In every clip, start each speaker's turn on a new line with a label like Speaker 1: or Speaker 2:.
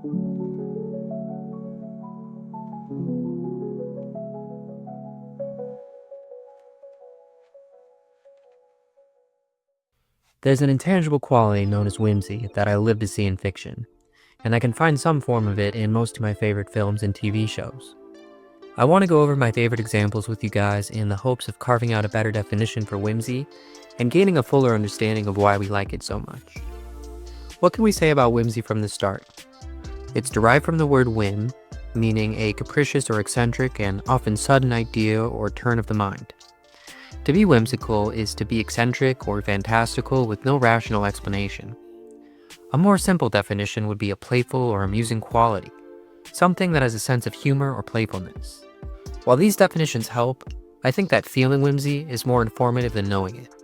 Speaker 1: There's an intangible quality known as whimsy that I live to see in fiction, and I can find some form of it in most of my favorite films and TV shows. I want to go over my favorite examples with you guys in the hopes of carving out a better definition for whimsy and gaining a fuller understanding of why we like it so much. What can we say about whimsy from the start? It's derived from the word whim, meaning a capricious or eccentric and often sudden idea or turn of the mind. To be whimsical is to be eccentric or fantastical with no rational explanation. A more simple definition would be a playful or amusing quality, something that has a sense of humor or playfulness. While these definitions help, I think that feeling whimsy is more informative than knowing it.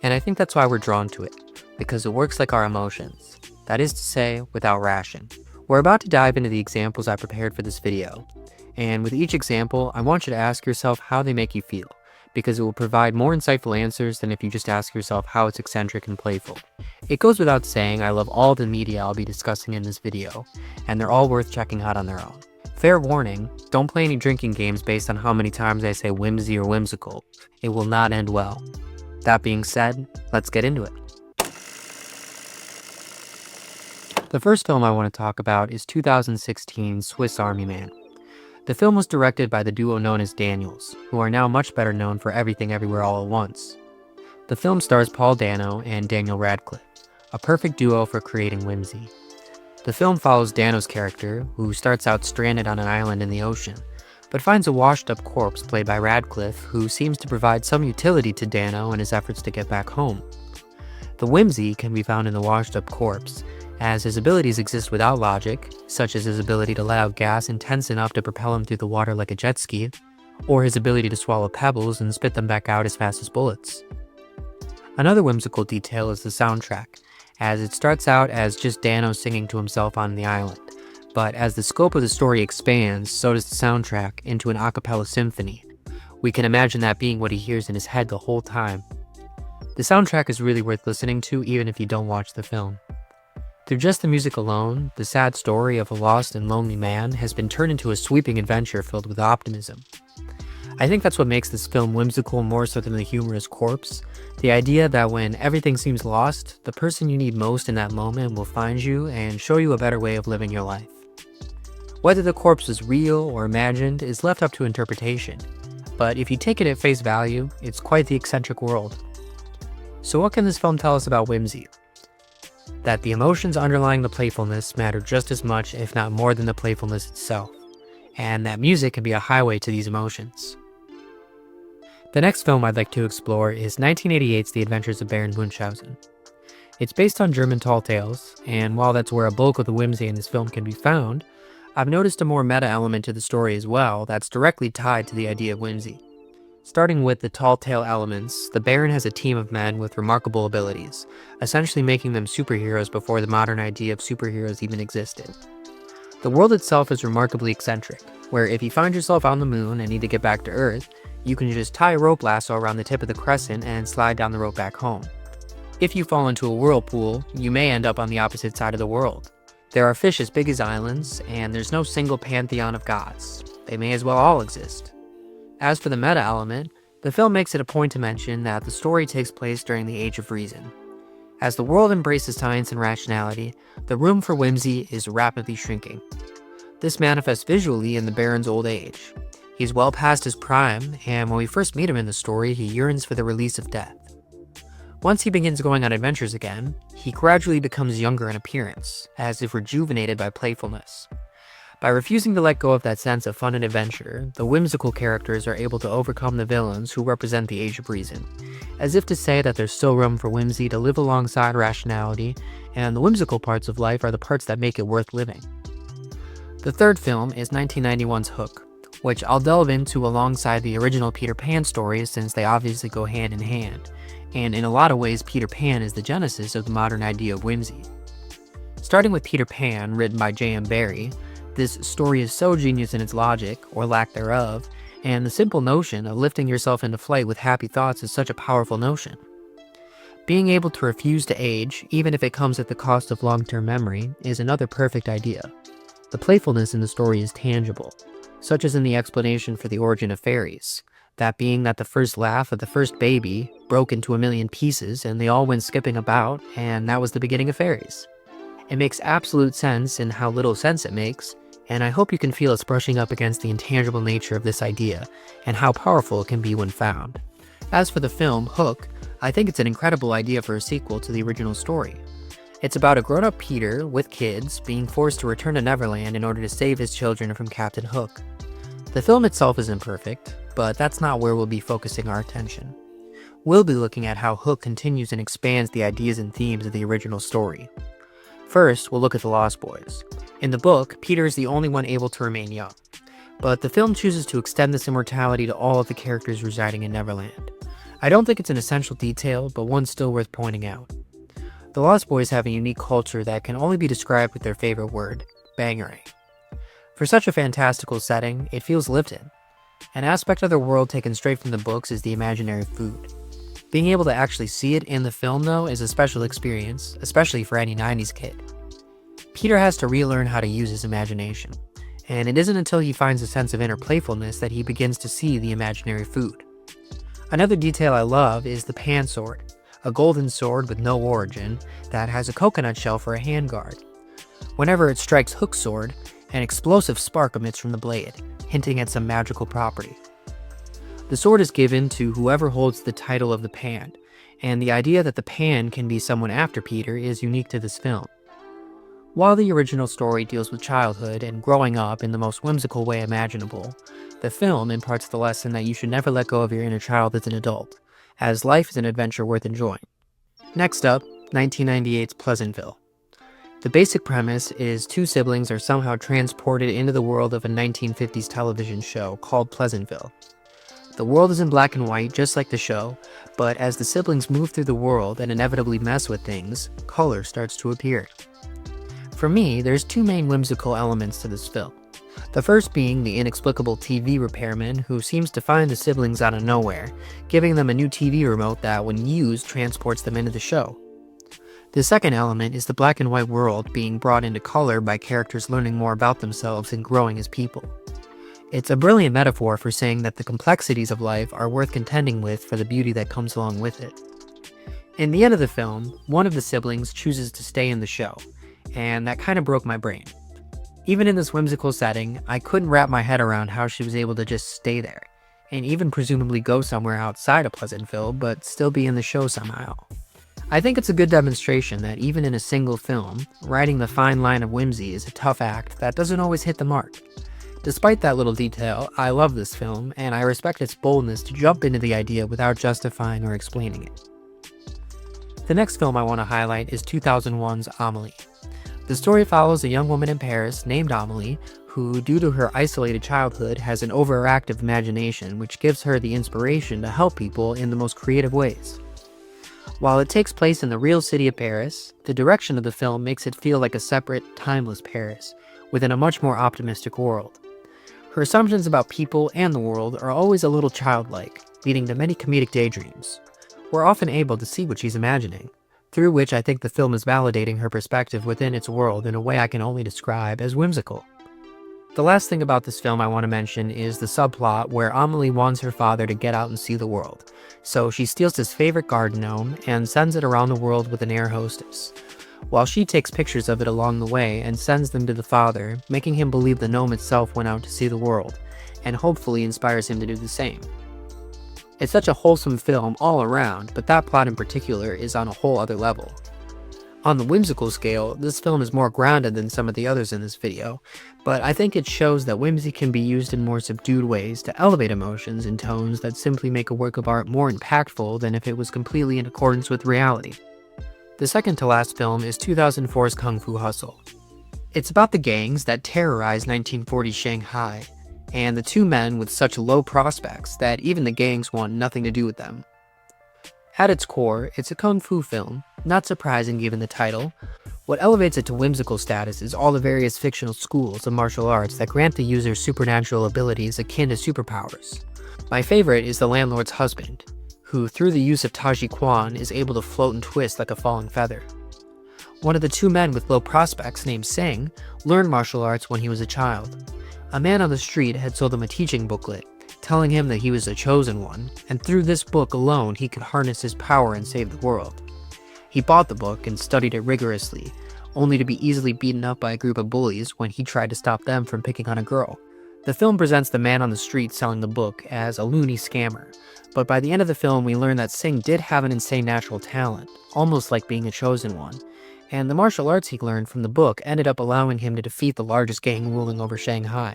Speaker 1: And I think that's why we're drawn to it, because it works like our emotions. That is to say, without ration. We're about to dive into the examples I prepared for this video. And with each example, I want you to ask yourself how they make you feel, because it will provide more insightful answers than if you just ask yourself how it's eccentric and playful. It goes without saying I love all the media I'll be discussing in this video, and they're all worth checking out on their own. Fair warning, don't play any drinking games based on how many times I say whimsy or whimsical. It will not end well. That being said, let's get into it. The first film I want to talk about is 2016's Swiss Army Man. The film was directed by the duo known as Daniels, who are now much better known for Everything Everywhere All at Once. The film stars Paul Dano and Daniel Radcliffe, a perfect duo for creating whimsy. The film follows Dano's character, who starts out stranded on an island in the ocean, but finds a washed-up corpse played by Radcliffe, who seems to provide some utility to Dano in his efforts to get back home. The whimsy can be found in the washed-up corpse, as his abilities exist without logic, such as his ability to let out gas intense enough to propel him through the water like a jet ski, or his ability to swallow pebbles and spit them back out as fast as bullets. Another whimsical detail is the soundtrack, as it starts out as just Dano singing to himself on the island, but as the scope of the story expands, so does the soundtrack into an a cappella symphony. We can imagine that being what he hears in his head the whole time. The soundtrack is really worth listening to even if you don't watch the film. Through just the music alone, the sad story of a lost and lonely man has been turned into a sweeping adventure filled with optimism. I think that's what makes this film whimsical more so than the humorous corpse, the idea that when everything seems lost, the person you need most in that moment will find you and show you a better way of living your life. Whether the corpse is real or imagined is left up to interpretation, but if you take it at face value, it's quite the eccentric world. So what can this film tell us about whimsy? That the emotions underlying the playfulness matter just as much, if not more than the playfulness itself, and that music can be a highway to these emotions. The next film I'd like to explore is 1988's The Adventures of Baron Munchausen. It's based on German tall tales, and while that's where a bulk of the whimsy in this film can be found, I've noticed a more meta element to the story as well that's directly tied to the idea of whimsy. Starting with the tall tale elements, the Baron has a team of men with remarkable abilities, essentially making them superheroes before the modern idea of superheroes even existed. The world itself is remarkably eccentric, where if you find yourself on the moon and need to get back to Earth, you can just tie a rope lasso around the tip of the crescent and slide down the rope back home. If you fall into a whirlpool, you may end up on the opposite side of the world. There are fish as big as islands, and there's no single pantheon of gods. They may as well all exist. As for the meta element, the film makes it a point to mention that the story takes place during the Age of Reason. As the world embraces science and rationality, the room for whimsy is rapidly shrinking. This manifests visually in the Baron's old age. He's well past his prime, and when we first meet him in the story, he yearns for the release of death. Once he begins going on adventures again, he gradually becomes younger in appearance, as if rejuvenated by playfulness. By refusing to let go of that sense of fun and adventure, the whimsical characters are able to overcome the villains who represent the Age of Reason, as if to say that there's still room for whimsy to live alongside rationality, and the whimsical parts of life are the parts that make it worth living. The third film is 1991's Hook, which I'll delve into alongside the original Peter Pan stories since they obviously go hand in hand, and in a lot of ways Peter Pan is the genesis of the modern idea of whimsy. Starting with Peter Pan, written by J.M. Barrie, this story is so genius in its logic, or lack thereof, and the simple notion of lifting yourself into flight with happy thoughts is such a powerful notion. Being able to refuse to age, even if it comes at the cost of long-term memory, is another perfect idea. The playfulness in the story is tangible, such as in the explanation for the origin of fairies, that being that the first laugh of the first baby broke into a million pieces and they all went skipping about, and that was the beginning of fairies. It makes absolute sense in how little sense it makes, and I hope you can feel it's brushing up against the intangible nature of this idea and how powerful it can be when found. As for the film, Hook, I think it's an incredible idea for a sequel to the original story. It's about a grown-up Peter, with kids, being forced to return to Neverland in order to save his children from Captain Hook. The film itself isn't perfect, but that's not where we'll be focusing our attention. We'll be looking at how Hook continues and expands the ideas and themes of the original story. First, we'll look at the Lost Boys. In the book, Peter is the only one able to remain young, but the film chooses to extend this immortality to all of the characters residing in Neverland. I don't think it's an essential detail, but one still worth pointing out. The Lost Boys have a unique culture that can only be described with their favorite word, bangarang. For such a fantastical setting, it feels lived in. An aspect of their world taken straight from the books is the imaginary food. Being able to actually see it in the film, though, is a special experience, especially for any 90s kid. Peter has to relearn how to use his imagination, and it isn't until he finds a sense of inner playfulness that he begins to see the imaginary food. Another detail I love is the pan sword, a golden sword with no origin that has a coconut shell for a handguard. Whenever it strikes Hook's sword, an explosive spark emits from the blade, hinting at some magical property. The sword is given to whoever holds the title of the Pan, and the idea that the Pan can be someone after Peter is unique to this film. While the original story deals with childhood and growing up in the most whimsical way imaginable, the film imparts the lesson that you should never let go of your inner child as an adult, as life is an adventure worth enjoying. Next up, 1998's Pleasantville. The basic premise is two siblings are somehow transported into the world of a 1950s television show called Pleasantville. The world is in black and white, just like the show, but as the siblings move through the world and inevitably mess with things, color starts to appear. For me, there's two main whimsical elements to this film. The first being the inexplicable TV repairman who seems to find the siblings out of nowhere, giving them a new TV remote that, when used, transports them into the show. The second element is the black and white world being brought into color by characters learning more about themselves and growing as people. It's a brilliant metaphor for saying that the complexities of life are worth contending with for the beauty that comes along with it. In the end of the film, one of the siblings chooses to stay in the show, and that kind of broke my brain. Even in this whimsical setting, I couldn't wrap my head around how she was able to just stay there, and even presumably go somewhere outside of Pleasantville, but still be in the show somehow. I think it's a good demonstration that even in a single film, writing the fine line of whimsy is a tough act that doesn't always hit the mark. Despite that little detail, I love this film, and I respect its boldness to jump into the idea without justifying or explaining it. The next film I want to highlight is 2001's Amélie. The story follows a young woman in Paris named Amélie, who, due to her isolated childhood, has an overactive imagination which gives her the inspiration to help people in the most creative ways. While it takes place in the real city of Paris, the direction of the film makes it feel like a separate, timeless Paris, within a much more optimistic world. Her assumptions about people and the world are always a little childlike, leading to many comedic daydreams. We're often able to see what she's imagining, through which I think the film is validating her perspective within its world in a way I can only describe as whimsical. The last thing about this film I want to mention is the subplot where Amélie wants her father to get out and see the world, so she steals his favorite garden gnome and sends it around the world with an air hostess, while she takes pictures of it along the way and sends them to the father, making him believe the gnome itself went out to see the world, and hopefully inspires him to do the same. It's such a wholesome film all around, but that plot in particular is on a whole other level. On the whimsical scale, this film is more grounded than some of the others in this video, but I think it shows that whimsy can be used in more subdued ways to elevate emotions and tones that simply make a work of art more impactful than if it was completely in accordance with reality. The second to last film is 2004's Kung Fu Hustle. It's about the gangs that terrorized 1940s Shanghai, and the two men with such low prospects that even the gangs want nothing to do with them. At its core, it's a kung fu film, not surprising given the title. What elevates it to whimsical status is all the various fictional schools of martial arts that grant the user supernatural abilities akin to superpowers. My favorite is the landlord's husband, who through the use of Taji Quan is able to float and twist like a falling feather. One of the two men with low prospects, named Singh, learned martial arts when he was a child. A man on the street had sold him a teaching booklet, telling him that he was the chosen one, and through this book alone he could harness his power and save the world. He bought the book and studied it rigorously, only to be easily beaten up by a group of bullies when he tried to stop them from picking on a girl. The film presents the man on the street selling the book as a loony scammer, but by the end of the film we learn that Singh did have an insane natural talent, almost like being a chosen one, and the martial arts he learned from the book ended up allowing him to defeat the largest gang ruling over Shanghai.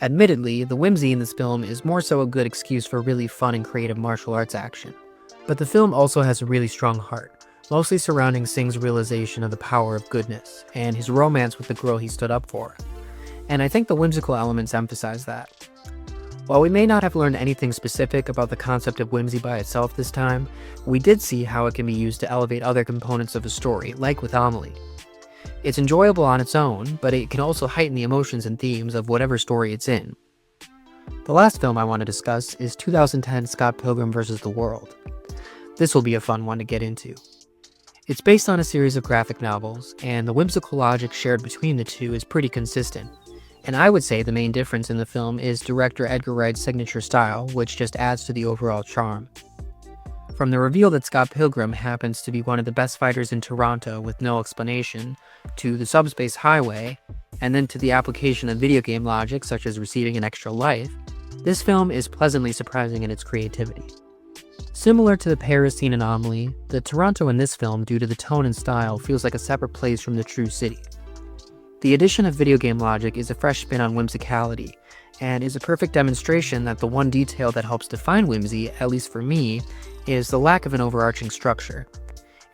Speaker 1: Admittedly, the whimsy in this film is more so a good excuse for really fun and creative martial arts action, but the film also has a really strong heart, mostly surrounding Singh's realization of the power of goodness, and his romance with the girl he stood up for. And I think the whimsical elements emphasize that. While we may not have learned anything specific about the concept of whimsy by itself this time, we did see how it can be used to elevate other components of a story, like with Amelie. It's enjoyable on its own, but it can also heighten the emotions and themes of whatever story it's in. The last film I want to discuss is 2010 Scott Pilgrim vs. the World. This will be a fun one to get into. It's based on a series of graphic novels, and the whimsical logic shared between the two is pretty consistent. And I would say the main difference in the film is director Edgar Wright's signature style, which just adds to the overall charm. From the reveal that Scott Pilgrim happens to be one of the best fighters in Toronto with no explanation, to the subspace highway, and then to the application of video game logic such as receiving an extra life, this film is pleasantly surprising in its creativity. Similar to the Paris scene in Amelie, the Toronto in this film, due to the tone and style, feels like a separate place from the true city. The addition of video game logic is a fresh spin on whimsicality, and is a perfect demonstration that the one detail that helps define whimsy, at least for me, is the lack of an overarching structure.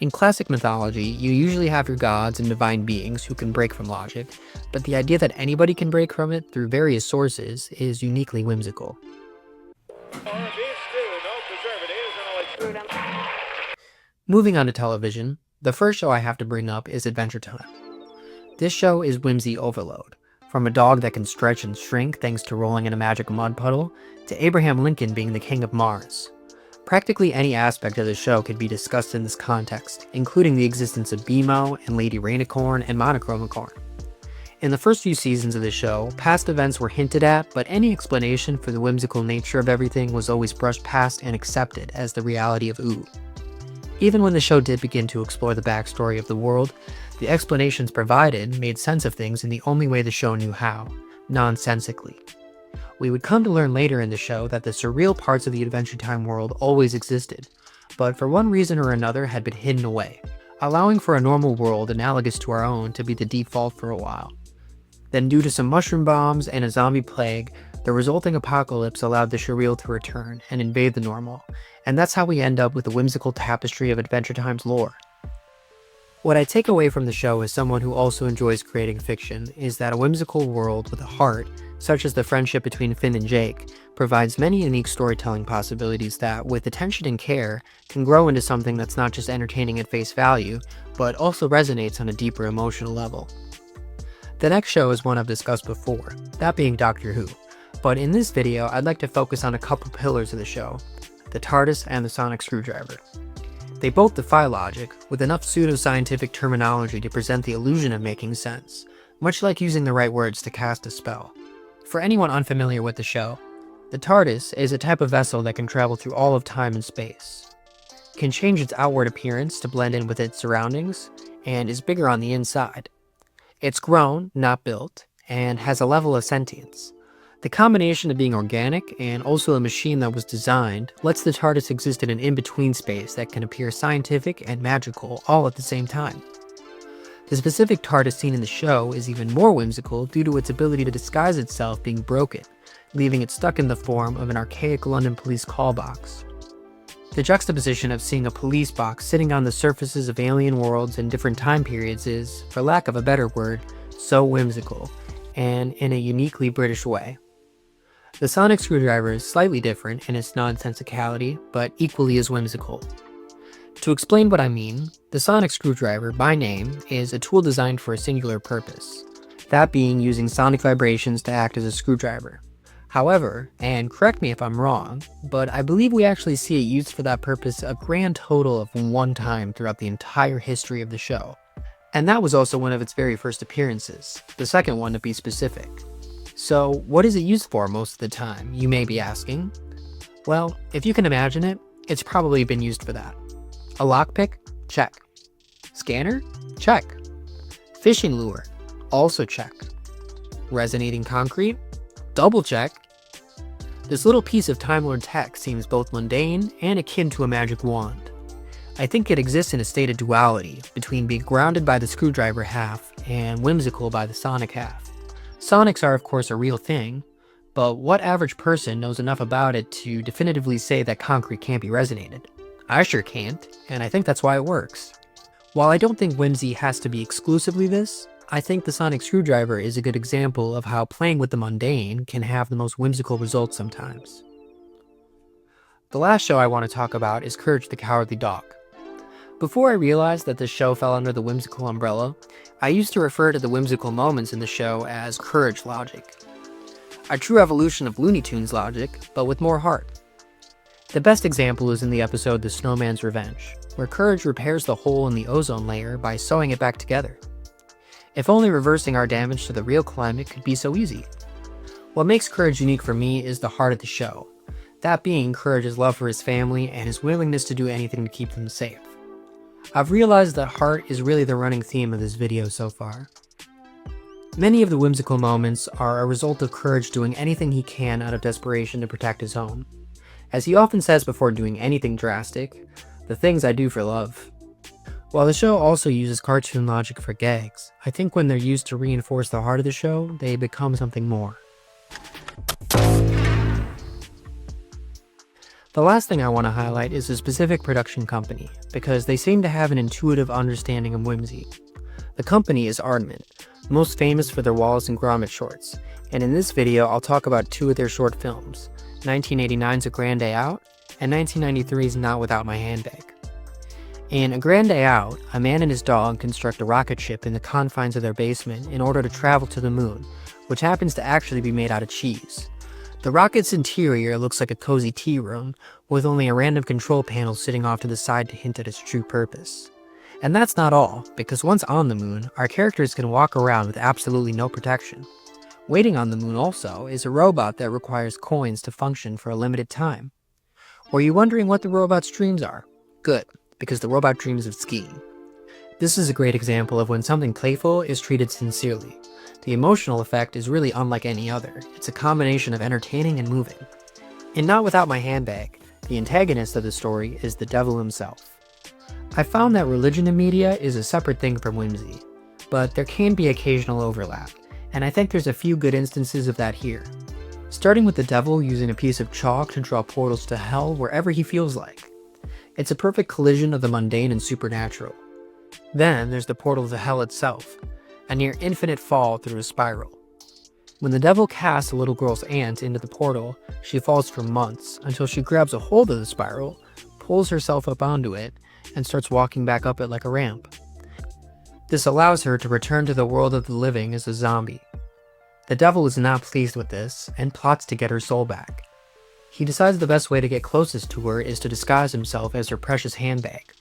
Speaker 1: In classic mythology, you usually have your gods and divine beings who can break from logic, but the idea that anybody can break from it through various sources is uniquely whimsical. Moving on to television, the first show I have to bring up is Adventure Time. This show is whimsy overload, from a dog that can stretch and shrink thanks to rolling in a magic mud puddle, to Abraham Lincoln being the king of Mars. Practically any aspect of the show could be discussed in this context, including the existence of BMO and Lady Rainicorn and Monochromicorn. In the first few seasons of the show, past events were hinted at, but any explanation for the whimsical nature of everything was always brushed past and accepted as the reality of Ooh. Even when the show did begin to explore the backstory of the world, the explanations provided made sense of things in the only way the show knew how, nonsensically. We would come to learn later in the show that the surreal parts of the Adventure Time world always existed, but for one reason or another had been hidden away, allowing for a normal world analogous to our own to be the default for a while. Then due to some mushroom bombs and a zombie plague, the resulting apocalypse allowed the surreal to return and invade the normal, and that's how we end up with the whimsical tapestry of Adventure Time's lore. What I take away from the show as someone who also enjoys creating fiction is that a whimsical world with a heart, such as the friendship between Finn and Jake, provides many unique storytelling possibilities that, with attention and care, can grow into something that's not just entertaining at face value, but also resonates on a deeper emotional level. The next show is one I've discussed before, that being Doctor Who, but in this video I'd like to focus on a couple pillars of the show, the TARDIS and the sonic screwdriver. They both defy logic, with enough pseudo-scientific terminology to present the illusion of making sense, much like using the right words to cast a spell. For anyone unfamiliar with the show, the TARDIS is a type of vessel that can travel through all of time and space, can change its outward appearance to blend in with its surroundings, and is bigger on the inside. It's grown, not built, and has a level of sentience. The combination of being organic and also a machine that was designed lets the TARDIS exist in an in-between space that can appear scientific and magical all at the same time. The specific TARDIS seen in the show is even more whimsical due to its ability to disguise itself being broken, leaving it stuck in the form of an archaic London police call box. The juxtaposition of seeing a police box sitting on the surfaces of alien worlds in different time periods is, for lack of a better word, so whimsical, and in a uniquely British way. The sonic screwdriver is slightly different in its nonsensicality, but equally as whimsical. To explain what I mean, the sonic screwdriver, by name, is a tool designed for a singular purpose, that being using sonic vibrations to act as a screwdriver. However, and correct me if I'm wrong, but I believe we actually see it used for that purpose a grand total of one time throughout the entire history of the show. And that was also one of its very first appearances, the second one to be specific. So, what is it used for most of the time, you may be asking? Well, if you can imagine it, it's probably been used for that. A lockpick? Check. Scanner? Check. Fishing lure? Also check. Resonating concrete? Double check. This little piece of Time Lord tech seems both mundane and akin to a magic wand. I think it exists in a state of duality between being grounded by the screwdriver half and whimsical by the sonic half. Sonics are of course a real thing, but what average person knows enough about it to definitively say that concrete can't be resonated? I sure can't, and I think that's why it works. While I don't think Whimsy has to be exclusively this, I think the sonic screwdriver is a good example of how playing with the mundane can have the most whimsical results sometimes. The last show I want to talk about is Courage the Cowardly Dog. Before I realized that this show fell under the whimsical umbrella, I used to refer to the whimsical moments in the show as courage logic. A true evolution of Looney Tunes logic, but with more heart. The best example is in the episode The Snowman's Revenge, where Courage repairs the hole in the ozone layer by sewing it back together. If only reversing our damage to the real climate could be so easy. What makes Courage unique for me is the heart of the show, that being Courage's love for his family and his willingness to do anything to keep them safe. I've realized that heart is really the running theme of this video so far. Many of the whimsical moments are a result of Courage doing anything he can out of desperation to protect his home. As he often says before doing anything drastic, the things I do for love. While the show also uses cartoon logic for gags, I think when they're used to reinforce the heart of the show, they become something more. The last thing I want to highlight is a specific production company, because they seem to have an intuitive understanding of whimsy. The company is Aardman, most famous for their Wallace and Gromit shorts, and in this video I'll talk about two of their short films, 1989's A Grand Day Out and 1993's Not Without My Handbag. In A Grand Day Out, a man and his dog construct a rocket ship in the confines of their basement in order to travel to the moon, which happens to actually be made out of cheese. The rocket's interior looks like a cozy tea room, with only a random control panel sitting off to the side to hint at its true purpose. And that's not all, because once on the moon, our characters can walk around with absolutely no protection. Waiting on the moon also is a robot that requires coins to function for a limited time. Were you wondering what the robot's dreams are? Good, because the robot dreams of skiing. This is a great example of when something playful is treated sincerely. The emotional effect is really unlike any other. It's a combination of entertaining and moving. In Not Without My Handbag, the antagonist of the story is the devil himself. I found that religion in media is a separate thing from whimsy, but there can be occasional overlap, and I think there's a few good instances of that here. Starting with the devil using a piece of chalk to draw portals to hell wherever he feels like. It's a perfect collision of the mundane and supernatural. Then there's the portal to hell itself, a near infinite fall through a spiral. When the devil casts a little girl's aunt into the portal, she falls for months until she grabs a hold of the spiral, pulls herself up onto it, and starts walking back up it like a ramp. This allows her to return to the world of the living as a zombie. The devil is not pleased with this and plots to get her soul back. He decides the best way to get closest to her is to disguise himself as her precious handbag.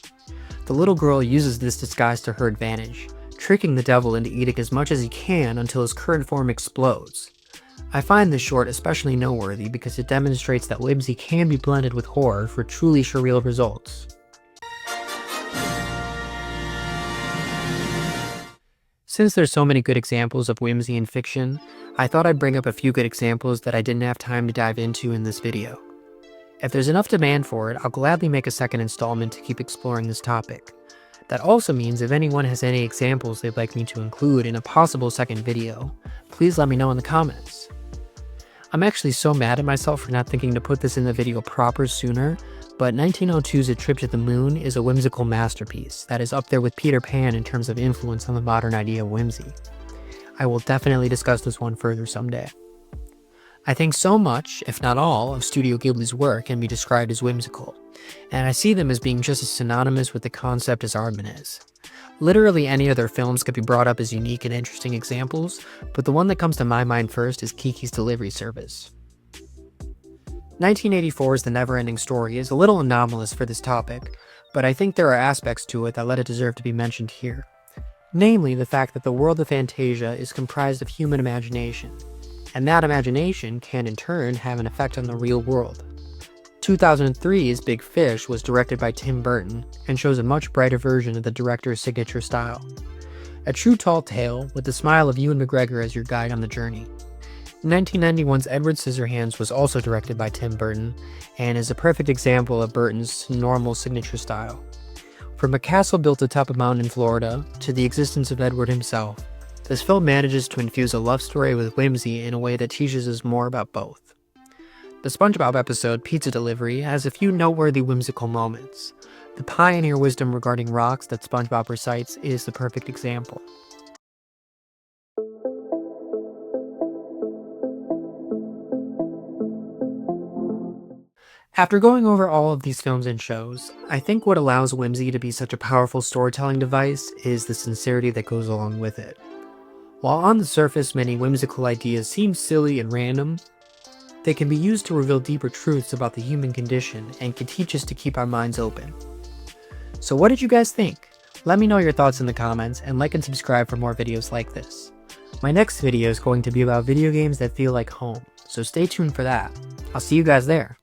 Speaker 1: The little girl uses this disguise to her advantage, tricking the devil into eating as much as he can until his current form explodes. I find this short especially noteworthy because it demonstrates that whimsy can be blended with horror for truly surreal results. Since there's so many good examples of whimsy in fiction, I thought I'd bring up a few good examples that I didn't have time to dive into in this video. If there's enough demand for it, I'll gladly make a second installment to keep exploring this topic. That also means if anyone has any examples they'd like me to include in a possible second video, please let me know in the comments. I'm actually so mad at myself for not thinking to put this in the video proper sooner, but 1902's A Trip to the Moon is a whimsical masterpiece that is up there with Peter Pan in terms of influence on the modern idea of whimsy. I will definitely discuss this one further someday. I think so much, if not all, of Studio Ghibli's work can be described as whimsical, and I see them as being just as synonymous with the concept as Aardman is. Literally any other films could be brought up as unique and interesting examples, but the one that comes to my mind first is Kiki's Delivery Service. 1984's The Never-Ending Story is a little anomalous for this topic, but I think there are aspects to it that let it deserve to be mentioned here. Namely, the fact that the world of Fantasia is comprised of human imagination, and that imagination can in turn have an effect on the real world. 2003's Big Fish was directed by Tim Burton and shows a much brighter version of the director's signature style. A true tall tale with the smile of Ewan McGregor as your guide on the journey. 1991's Edward Scissorhands was also directed by Tim Burton and is a perfect example of Burton's normal signature style. From a castle built atop a mountain in Florida to the existence of Edward himself, this film manages to infuse a love story with whimsy in a way that teaches us more about both. The SpongeBob episode, Pizza Delivery, has a few noteworthy whimsical moments. The pioneer wisdom regarding rocks that SpongeBob recites is the perfect example. After going over all of these films and shows, I think what allows whimsy to be such a powerful storytelling device is the sincerity that goes along with it. While on the surface many whimsical ideas seem silly and random, they can be used to reveal deeper truths about the human condition and can teach us to keep our minds open. So what did you guys think? Let me know your thoughts in the comments and like and subscribe for more videos like this. My next video is going to be about video games that feel like home, so stay tuned for that. I'll see you guys there.